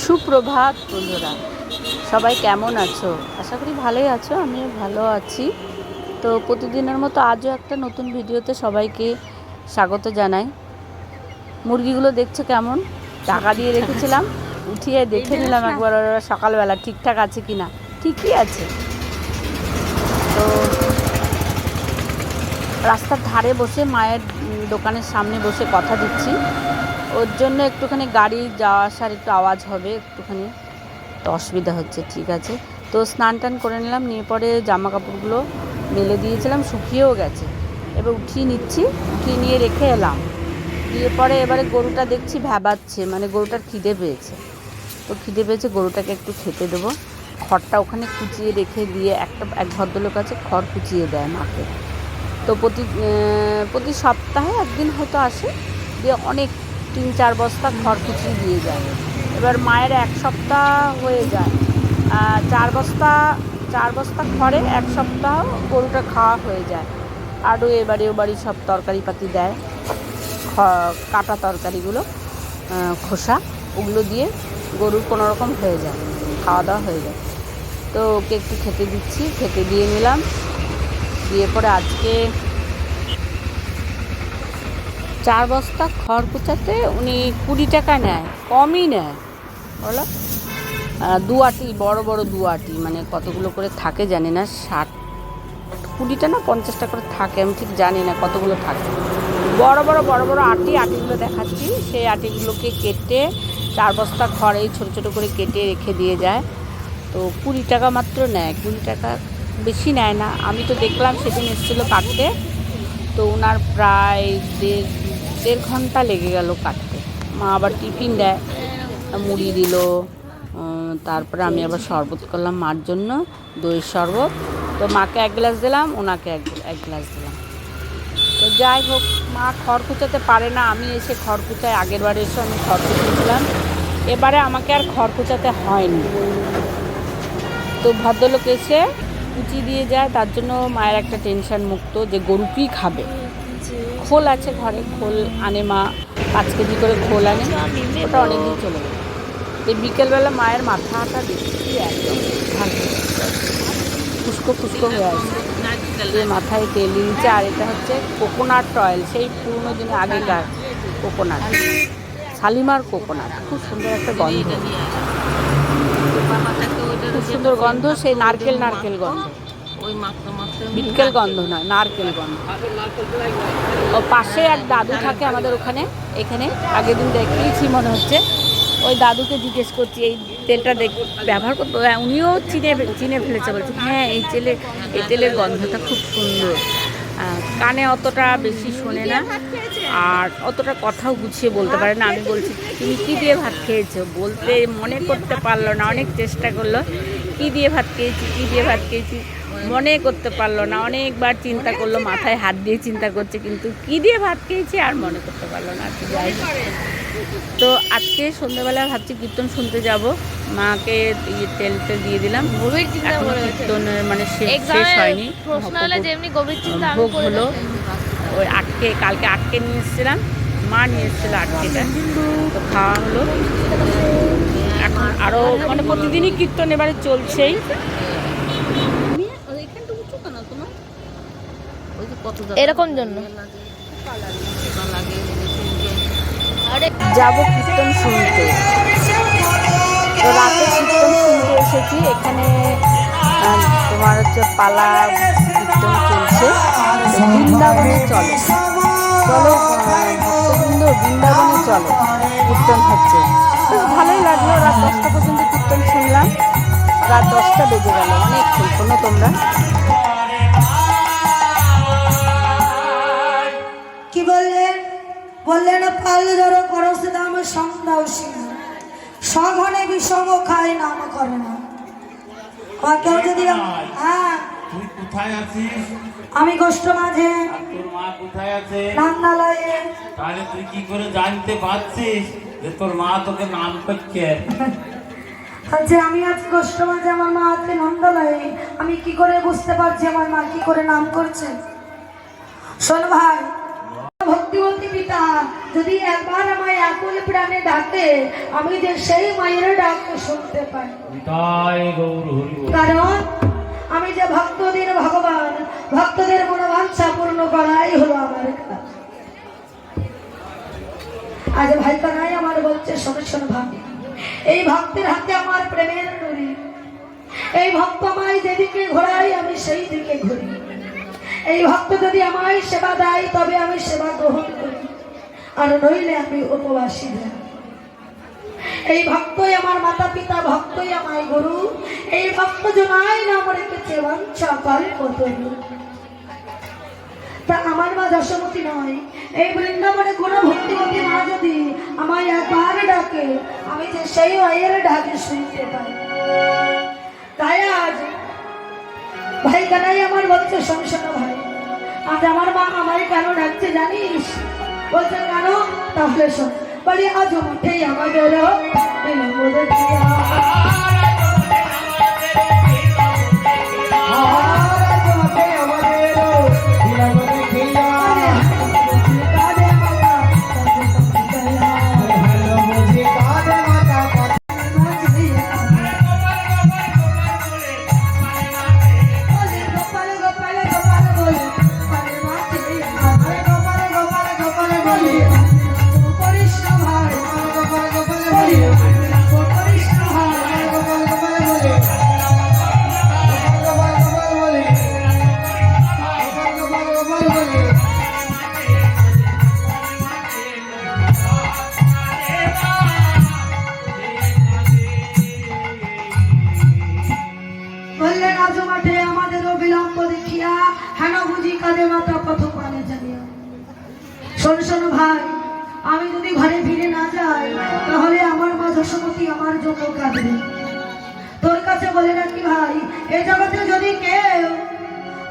সুপ্রভাত বন্ধুরা, সবাই কেমন আছো? আশা করি ভালোই আছো, আমিও ভালো আছি। তো প্রতিদিনের মতো আজও একটা নতুন ভিডিওতে সবাইকে স্বাগত জানাই। মুরগিগুলো দেখছো কেমন? টাকা দিয়ে রেখেছিলাম, উঠিয়ে দেখে নিলাম একবার ওরা সকালবেলা ঠিকঠাক আছে কি না। ঠিকই আছে। তো রাস্তার ধারে বসে মায়ের দোকানের সামনে বসে কথা দিচ্ছি, ওর জন্য একটুখানি গাড়ি যাওয়া আসার একটু আওয়াজ হবে, একটুখানি তো অসুবিধা হচ্ছে। ঠিক আছে, তো স্নান টান করে নিলাম, নিয়ে পরে জামা কাপড়গুলো মেলে দিয়েছিলাম, শুকিয়েও গেছে। এবার উঠিয়ে নিচ্ছি, উঠিয়ে নিয়ে রেখে এলাম। দিয়ে পরে এবারে গরুটা দেখছি ভ্যাবাচ্ছে, মানে গরুটার খিদে পেয়েছে। তো খিদে পেয়েছে, গরুটাকে একটু খেতে দেবো। খড়টা ওখানে কুচিয়ে রেখে দিয়ে এক ভদ্রলোক আছে, খড় কুচিয়ে দেয় মাকে। তো প্রতি সপ্তাহে একদিন হয়তো আসে, দিয়ে অনেক 3-4 বস্তা খড় কুচিয়ে দিয়ে যায়। এবার মায়ের এক সপ্তাহ হয়ে যায়, 4 বস্তা খড়ে এক সপ্তাহ গরুটা খাওয়া হয়ে যায়। আরও এবারে বাড়ি সব তরকারি পাতি দেয়, কাটা তরকারিগুলো, খোসা, ওগুলো দিয়ে গরুর কোনোরকম হয়ে যায়, খাওয়া দাওয়া হয়ে যায়। তো ওকে একটু খেতে দিচ্ছি, খেতে দিয়ে নিলাম। দিয়ে পরে আজকে 4 বস্তা খড় কুচাতে উনি 20 টাকা নেয়, কমই নেয় বলো। 2 আটি, বড় বড় 2 আটি, মানে কতগুলো করে থাকে জানি না, 20টা না 50টা করে থাকে, আমি ঠিক জানি না কতগুলো থাকে। বড় বড় আটিগুলো দেখাচ্ছি, সেই আটিগুলোকে কেটে 4 বস্তা খড় এই ছোটো ছোটো করে কেটে রেখে দিয়ে যায়। তো 20 টাকা মাত্র নেয়, 20 টাকা, বেশি নেয় না। আমি তো দেখলাম সেদিন এসেছিলো কাটতে, তো ওনার প্রায় দেড় ঘন্টা লেগে গেল কাটতে। মা আবার টিফিন দেয়, মুড়ি দিল, তারপরে আমি আবার শরবত করলাম মার জন্য, দইয়ের শরবত। তো মাকে 1 গ্লাস দিলাম, ওনাকে এক গ্লাস দিলাম। তো যাই হোক, মা খড় কুচাতে পারে না, আমি এসে খড় কুচাই। আগের বারে এসে আমি খড় কুচিয়েছিলাম, এবারে আমাকে আর খড় কুচাতে হয়নি। তো ভদ্রলোক এসে কুচি দিয়ে যায়, তার জন্য মায়ের একটা টেনশন মুক্ত, যে গরু কী খাবে। খোল আছে ঘরে, খোল আনে মা, 5 কেজি করে খোল আনে, ওটা অনেকদিন চলে গেল। এই বিকেলবেলা মায়ের মাথাটা দেখছি একদম ফুসকো হয়ে আছে, দিয়ে মাথায় তেল দিয়েছে। আর এটা হচ্ছে কোকোনাট অয়েল, সেই পুরনো দিনে আগেকার কোকোনাট, শালিমার কোকোনাট। খুব সুন্দর একটা গন্ধ, খুব সুন্দর গন্ধ, সেই নারকেল গন্ধ, বিটকেল গন্ধ নয়, নারকেল গন্ধ। ও পাশে এক দাদু থাকে আমাদের ওখানে, এখানে আগের দিন দেখিয়েছি মনে হচ্ছে। ওই দাদুকে জিজ্ঞেস করছি এই তেলটা ব্যবহার করতে, উনিও চিনে ফেলেছে, বলছে হ্যাঁ এই তেলের গন্ধটা খুব সুন্দর। কানে অতটা বেশি শোনে না, আর অতটা কথাও গুছিয়ে বলতে পারে না। আমি বলছি তুমি কী দিয়ে ভাত খেয়েছো, বলতে মনে করতে পারলো না, অনেক চেষ্টা করলো, কী দিয়ে ভাত খেয়েছি মনে করতে পারলো না। অনেকবার চিন্তা করলো, মাথায় হাত দিয়ে চিন্তা করছে, কিন্তু কী দিয়ে ভাত খেয়েছি আর মনে করতে পারলো না। যাই হোক, তো আজকে সন্ধ্যাবেলা ভাবছি কীর্তন শুনতে যাব, মাকে তেলটা দিয়ে দিলাম। কীর্তনের মানে শেষ হয়নি, ভোগ হলো। ওই কালকে আটকে নিয়ে এসেছিলাম, মা নিয়ে এসেছিলো আটকেটা, তো খাওয়া হলো। এখন আরও মানে প্রতিদিনই কীর্তন এবারে চলছেই। এরকম জন্য যাব কীর্তন শুনতে। তো রাতে কীর্তন শুনতে এসেছি এখানে, তোমার হচ্ছে পালা কীর্তন চলছে। বৃন্দাবনে চলো ভক্তবৃন্দ, বৃন্দাবনে চলো, কীর্তন হচ্ছে, বেশ ভালোই লাগলো। রাত 10টা পর্যন্ত কীর্তন শুনলাম, রাত 10টা বেজে গেল, অনেক শোনো তোমরা। কি বললেন পাল ধরো করো সে দাম সন্ধ্যা সঘনে বিষম খায় নাম করে না। কেউ যদি তুই কোথায় আছিস? আমি গোষ্ঠ মাঝে, তোর মা কোথায় আছে? নান্দালয়ে। তাহলে তুই কি করে জানতে পারছিস যে তোর মা তোকে নাম করছে? আচ্ছা, আমি আছি গোষ্ঠ মাঝে, আমার মা আছে নন্দালয়ে, আমি কি করে বুঝতে পারছি আমার মা কি করে নাম করছে? শোন ভাই, ভক্তিবতী পিতা যদি একবার আমায় আকুল প্রাণে ডাকে, আমি যে সেই মায়ের ডাক শুনতে পাই। তাই গৌর হরি বল। কারণ আমি যে ভক্তদের ভগবান, ভক্তদের মনোবাঞ্ছা পূর্ণ করাই হলো আমার কাজ। আজ ভাই কানাই আমার বলছে, শোনো শোনো ভাই, এই ভক্তের হাতে আমার প্রেমের নুরি। এই ভক্ত আমায় যেদিকে ঘোরাই আমি সেই দিকে ঘুরি। এই ভক্ত যদি আমায় সেবা দেয় তবে আমি সেবা গ্রহণ করি, আর নইলে আমি উপবাসী যাই। এই ভক্তই আমার মাতা পিতা, ভক্তই আমার গুরু। এই ভক্ত জনাই নাম রেখেছে বাঞ্ছা কল্পতরু। তা আমার মা যশোমতী নয়, এই বৃন্দাবনে কোনো ভক্তিবতী মা যদি আমায় একবার ডাকে, আমি যে সেই মায়ের ডাকে শুনতে পাই। তাই আজ ভাই কানাই আমার বলছে, শোনো ভাই, আজ আমার মা আমায় কেন ডাকছে জানিস? বলছে কেন? তাহলে শোন। বলি আজ মাঠে আমাদের বিলম্ব দেখিয়া, বললেন আজ মাঠে আমাদেরও বিলম্ব দেখিয়া, হেন বুঝি কাঁদে মাতা পথ পানে জানিয়া। শোনো ভাই, আমি যদি ঘরে ফিরে না যাই তাহলে আমার মা যশোমতী আমার জন্য কাঁদবে। তোর কাছে বলে রাখি ভাই, এই জগতে যদি কেউ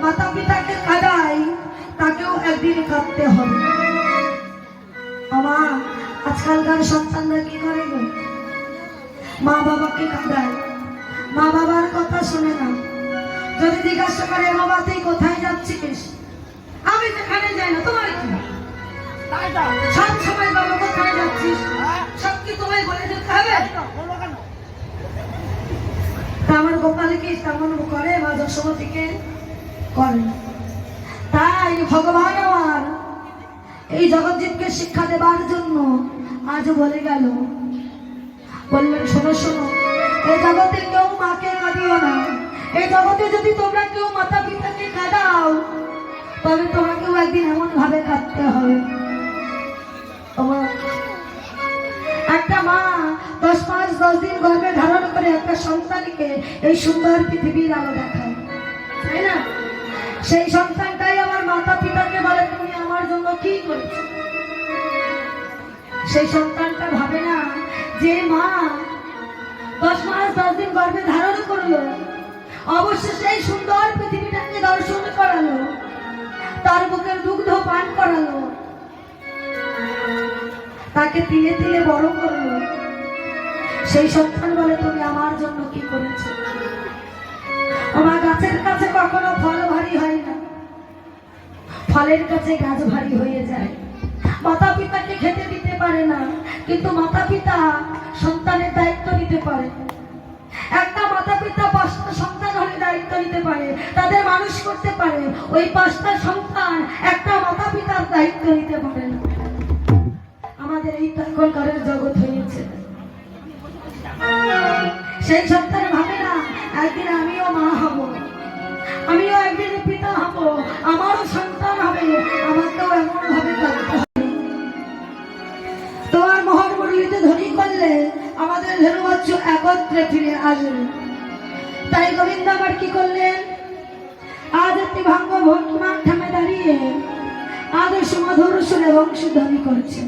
মাতা পিতাকে কাঁদায় তাকেও একদিন কাঁদতে হবে। আমার আজকালকার সন্তানরা কি করে গো? মা বাবাকে কাঁদায়, মা বাবার কথা শোনে না। যদি জিজ্ঞাসা করে বাবা তুই কোথায় যাচ্ছিস, আমি যেখানে যাই না, তোমার কি? সব সময় বাবা কোথায় যাচ্ছিস, সব কি তোমায় বলে যেতে হবে? আমার গোপালকে তেমন করে, মা যশোমতীকে করে না। তাই ভগবান আমার এই জগৎজীবকে শিক্ষা দেবার জন্য আজ বলে গেল, বললেন শোনো, এই জগতে কেউ মাকে কাঁদিও না। এই জগতে যদি তোমরা কেউ মাতা পিতাকে কাঁদাও তবে তোমাকেও একদিন এমন ভাবে কাঁদতে হবে। একটা মা 10 মাস 10 দিন গর্ভে ধারণ করে একটা সন্তানকে এই সুন্দর পৃথিবীর আলো দেখায়, তাই না? সেই সন্তানটাই আমার মাতা পিতাকে বলে তুমি আমার জন্য কি করেছো। সেই সন্তানটা ভাবে না যে মা 10 মাস 10 দিন গর্ভে ধারণ করলো, অবশ্যই সেই সুন্দর পৃথিবীটাকে দর্শন করালো, তার বুকের দুগ্ধ পান করালো, তাকে তিলে তিলে বড় করলো। সেই সন্তান বলে তুমি আমার জন্য কি করেছো। আমার গাছের কাছে কখনো ফল ভারী হয় না, ফলের কাছে গাছ ভারী হয়ে যায়। মাতা পিতাকে খেতে দিতে পারে না, কিন্তু মাতা পিতা সন্তানের দায়িত্ব নিতে পারে। একটা মাতা পিতা 5টা সন্তান হলে দায়িত্ব নিতে পারে, তাদের মানুষ করতে পারে। ওই 5টা সন্তান একটা মাতা পিতার দায়িত্ব নিতে পারে না। আমাদের এই এখনকার জগৎ হয়েছে, সেই সন্তান ভাবে না একদিন আমিও মা হব, আমিও একদিন পিতা হব, আমারও সন্তান হবে, আমাকেও এমন ভাবে কাঁদতে হবে। তোমার মহান মুরলিতে ধ্বনি করলে আমাদের ধনুবাচ্য একত্রে ফিরে আসবে। তাই গোবিন্দ আমার কি করলেন, আজ একটি ভাঙ্গ ভোট মাঠ থামে দাঁড়িয়ে আদর্শ মধুর সুরে বংশধ্বনি করছে।